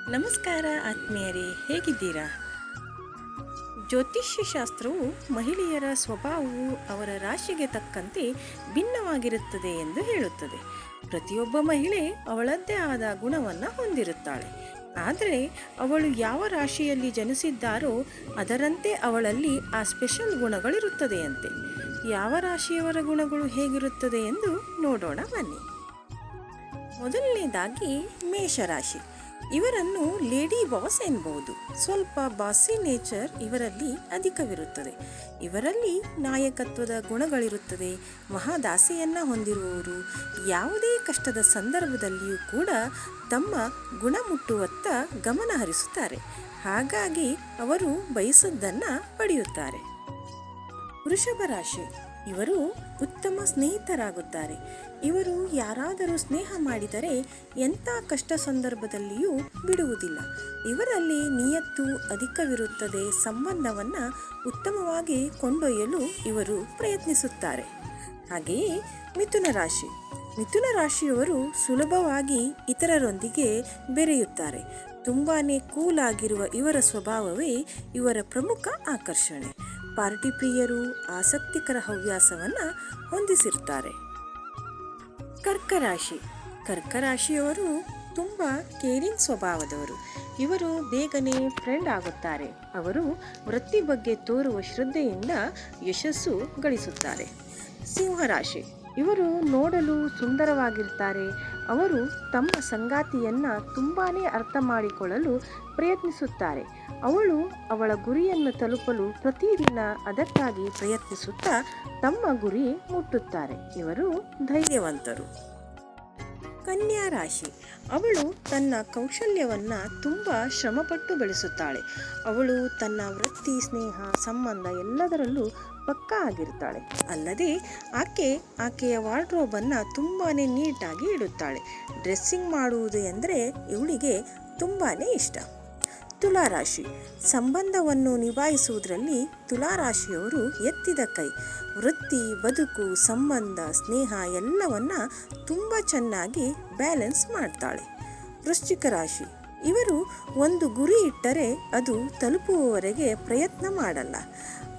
ನಮಸ್ಕಾರ ಆತ್ಮೀಯರೇ, ಹೇಗಿದ್ದೀರಾ? ಜ್ಯೋತಿಷ್ಯ ಶಾಸ್ತ್ರವು ಮಹಿಳೆಯರ ಸ್ವಭಾವವು ಅವರ ರಾಶಿಗೆ ತಕ್ಕಂತೆ ಭಿನ್ನವಾಗಿರುತ್ತದೆ ಎಂದು ಹೇಳುತ್ತದೆ. ಪ್ರತಿಯೊಬ್ಬ ಮಹಿಳೆ ಅವಳದ್ದೇ ಆದ ಗುಣವನ್ನು ಹೊಂದಿರುತ್ತಾಳೆ. ಆದರೆ ಅವಳು ಯಾವ ರಾಶಿಯಲ್ಲಿ ಜನಿಸಿದ್ದಾರೋ ಅದರಂತೆ ಅವಳಲ್ಲಿ ಆ ಸ್ಪೆಷಲ್ ಗುಣಗಳಿರುತ್ತದೆಯಂತೆ. ಯಾವ ರಾಶಿಯವರ ಗುಣಗಳು ಹೇಗಿರುತ್ತದೆ ಎಂದು ನೋಡೋಣ ಬನ್ನಿ. ಮೊದಲನೇದಾಗಿ ಮೇಷರಾಶಿ. ಇವರನ್ನು ಲೇಡಿ ಬಾಸ್ ಎನ್ನಬಹುದು. ಸ್ವಲ್ಪ ಬಾಸಿ ನೇಚರ್ ಇವರಲ್ಲಿ ಅಧಿಕವಿರುತ್ತದೆ. ಇವರಲ್ಲಿ ನಾಯಕತ್ವದ ಗುಣಗಳಿರುತ್ತದೆ. ಮಹಾದಾಸೆಯನ್ನು ಹೊಂದಿರುವವರು ಯಾವುದೇ ಕಷ್ಟದ ಸಂದರ್ಭದಲ್ಲಿಯೂ ಕೂಡ ತಮ್ಮ ಗುಣ ಮುಟ್ಟುವತ್ತ ಗಮನ ಹರಿಸುತ್ತಾರೆ. ಹಾಗಾಗಿ ಅವರು ಬಯಸದ್ದನ್ನು ಪಡೆಯುತ್ತಾರೆ. ವೃಷಭ ರಾಶಿ. ಇವರು ಉತ್ತಮ ಸ್ನೇಹಿತರಾಗುತ್ತಾರೆ. ಇವರು ಯಾರಾದರೂ ಸ್ನೇಹ ಮಾಡಿದರೆ ಎಂಥ ಕಷ್ಟ ಸಂದರ್ಭದಲ್ಲಿಯೂ ಬಿಡುವುದಿಲ್ಲ. ಇವರಲ್ಲಿ ನಿಯತ್ತು ಅಧಿಕವಿರುತ್ತದೆ. ಸಂಬಂಧವನ್ನು ಉತ್ತಮವಾಗಿ ಕೊಂಡೊಯ್ಯಲು ಇವರು ಪ್ರಯತ್ನಿಸುತ್ತಾರೆ. ಹಾಗೆಯೇ ಮಿಥುನ ರಾಶಿ. ಮಿಥುನ ರಾಶಿಯವರು ಸುಲಭವಾಗಿ ಇತರರೊಂದಿಗೆ ಬೆರೆಯುತ್ತಾರೆ. ತುಂಬಾ ಕೂಲ್ ಆಗಿರುವ ಇವರ ಸ್ವಭಾವವೇ ಇವರ ಪ್ರಮುಖ ಆಕರ್ಷಣೆ. ಪಾರ್ಟಿ ಪ್ರಿಯರು ಆಸಕ್ತಿಕರ ಹವ್ಯಾಸವನ್ನು ಹೊಂದಿಸಿರ್ತಾರೆ. ಕರ್ಕರಾಶಿ. ಕರ್ಕರಾಶಿಯವರು ತುಂಬ ಕೇರಿಂಗ್ ಸ್ವಭಾವದವರು. ಇವರು ಬೇಗನೆ ಫ್ರೆಂಡ್ ಆಗುತ್ತಾರೆ. ಅವರು ವೃತ್ತಿ ಬಗ್ಗೆ ತೋರುವ ಶ್ರದ್ಧೆಯಿಂದ ಯಶಸ್ಸು ಗಳಿಸುತ್ತಾರೆ. ಸಿಂಹರಾಶಿ. ಇವರು ನೋಡಲು ಸುಂದರವಾಗಿರ್ತಾರೆ. ಅವರು ತಮ್ಮ ಸಂಗಾತಿಯನ್ನು ತುಂಬಾ ಅರ್ಥ ಮಾಡಿಕೊಳ್ಳಲು ಪ್ರಯತ್ನಿಸುತ್ತಾರೆ. ಅವಳ ಗುರಿಯನ್ನು ತಲುಪಲು ಪ್ರತಿದಿನ ಅದಕ್ಕಾಗಿ ಪ್ರಯತ್ನಿಸುತ್ತಾ ತಮ್ಮ ಗುರಿ ಮುಟ್ಟುತ್ತಾರೆ. ಇವರು ಧೈರ್ಯವಂತರು. ಕನ್ಯಾ ರಾಶಿ. ಅವಳು ತನ್ನ ಕೌಶಲ್ಯವನ್ನು ತುಂಬ ಶ್ರಮಪಟ್ಟು ಬೆಳೆಸುತ್ತಾಳೆ. ಅವಳು ತನ್ನ ವೃತ್ತಿ, ಸ್ನೇಹ, ಸಂಬಂಧ ಎಲ್ಲದರಲ್ಲೂ ಪಕ್ಕಾ ಆಗಿರ್ತಾಳೆ. ಅಲ್ಲದೆ ಆಕೆಯ ವಾರ್ಡ್ರೋಬನ್ನು ತುಂಬಾ ನೀಟಾಗಿ ಇಡುತ್ತಾಳೆ. ಡ್ರೆಸ್ಸಿಂಗ್ ಮಾಡುವುದು ಎಂದರೆ ಇವಳಿಗೆ ತುಂಬಾ ಇಷ್ಟ. ತುಲಾರಾಶಿ. ಸಂಬಂಧವನ್ನು ನಿಭಾಯಿಸುವುದರಲ್ಲಿ ತುಲಾರಾಶಿಯವರು ಎತ್ತಿದ ಕೈ. ವೃತ್ತಿ, ಬದುಕು, ಸಂಬಂಧ, ಸ್ನೇಹ ಎಲ್ಲವನ್ನ ತುಂಬ ಚೆನ್ನಾಗಿ ಬ್ಯಾಲೆನ್ಸ್ ಮಾಡ್ತಾಳೆ. ವೃಶ್ಚಿಕ ರಾಶಿ. ಇವರು ಒಂದು ಗುರಿ ಇಟ್ಟರೆ ಅದು ತಲುಪುವವರೆಗೆ ಪ್ರಯತ್ನ ಮಾಡಲ್ಲ.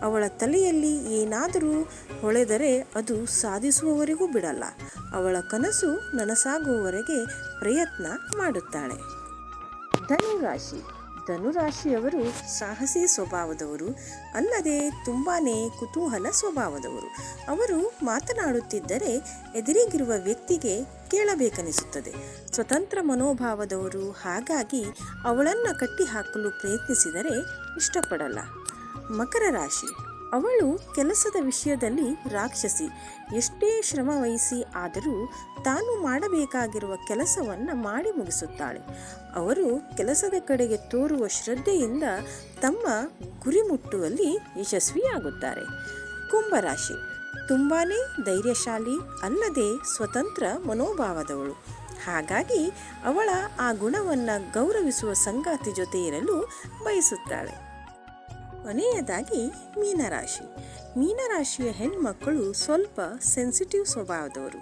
ಅವಳ ತಲೆಯಲ್ಲಿ ಏನಾದರೂ ಹೊಳೆದರೆ ಅದು ಸಾಧಿಸುವವರೆಗೂ ಬಿಡಲ್ಲ. ಅವಳ ಕನಸು ನನಸಾಗುವವರೆಗೆ ಪ್ರಯತ್ನ ಮಾಡುತ್ತಾಳೆ. ಧನುರಾಶಿ. ಧನುರಾಶಿಯವರು ಸಾಹಸಿ ಸ್ವಭಾವದವರು. ಅಲ್ಲದೆ ತುಂಬಾ ಕುತೂಹಲ ಸ್ವಭಾವದವರು. ಅವರು ಮಾತನಾಡುತ್ತಿದ್ದರೆ ಎದುರಿಗಿರುವ ವ್ಯಕ್ತಿಗೆ ಕೇಳಬೇಕನಿಸುತ್ತದೆ. ಸ್ವತಂತ್ರ ಮನೋಭಾವದವರು. ಹಾಗಾಗಿ ಅವಳನ್ನು ಕಟ್ಟಿಹಾಕಲು ಪ್ರಯತ್ನಿಸಿದರೆ ಇಷ್ಟಪಡಲ್ಲ. ಮಕರ ರಾಶಿ. ಅವಳು ಕೆಲಸದ ವಿಷಯದಲ್ಲಿ ರಾಕ್ಷಸಿ. ಎಷ್ಟೇ ಶ್ರಮ ವಹಿಸಿ ಆದರೂ ತಾನು ಮಾಡಬೇಕಾಗಿರುವ ಕೆಲಸವನ್ನು ಮಾಡಿ ಮುಗಿಸುತ್ತಾಳೆ. ಅವರು ಕೆಲಸದ ಕಡೆಗೆ ತೋರುವ ಶ್ರದ್ಧೆಯಿಂದ ತಮ್ಮ ಗುರಿ ಮುಟ್ಟುವಲ್ಲಿ ಯಶಸ್ವಿಯಾಗುತ್ತಾರೆ. ಕುಂಭರಾಶಿ. ತುಂಬಾ ಧೈರ್ಯಶಾಲಿ. ಅಲ್ಲದೆ ಸ್ವತಂತ್ರ ಮನೋಭಾವದವಳು. ಹಾಗಾಗಿ ಅವಳ ಆ ಗುಣವನ್ನು ಗೌರವಿಸುವ ಸಂಗಾತಿ ಜೊತೆ ಇರಲು ಬಯಸುತ್ತಾಳೆ. ಕೊನೆಯದಾಗಿ ಮೀನರಾಶಿ. ಮೀನರಾಶಿಯ ಹೆಣ್ಮಕ್ಕಳು ಸ್ವಲ್ಪ ಸೆನ್ಸಿಟಿವ್ ಸ್ವಭಾವದವರು.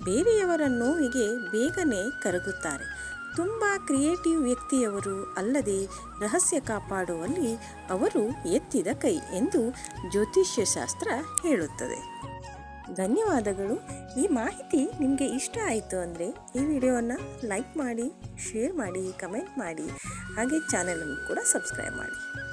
ಬೇರೆಯವರ ನೋವಿಗೆ ಬೇಗನೆ ಕರಗುತ್ತಾರೆ. ತುಂಬ ಕ್ರಿಯೇಟಿವ್ ವ್ಯಕ್ತಿಯವರು. ಅಲ್ಲದೆ ರಹಸ್ಯ ಕಾಪಾಡುವಲ್ಲಿ ಅವರು ಎತ್ತಿದ ಕೈ ಎಂದು ಜ್ಯೋತಿಷ್ಯ ಶಾಸ್ತ್ರ ಹೇಳುತ್ತದೆ. ಧನ್ಯವಾದಗಳು. ಈ ಮಾಹಿತಿ ನಿಮಗೆ ಇಷ್ಟ ಆಯಿತು ಅಂದರೆ ಈ ವಿಡಿಯೋವನ್ನು ಲೈಕ್ ಮಾಡಿ, ಶೇರ್ ಮಾಡಿ, ಕಮೆಂಟ್ ಮಾಡಿ, ಹಾಗೆ ಚಾನಲನ್ನು ಕೂಡ ಸಬ್ಸ್ಕ್ರೈಬ್ ಮಾಡಿ.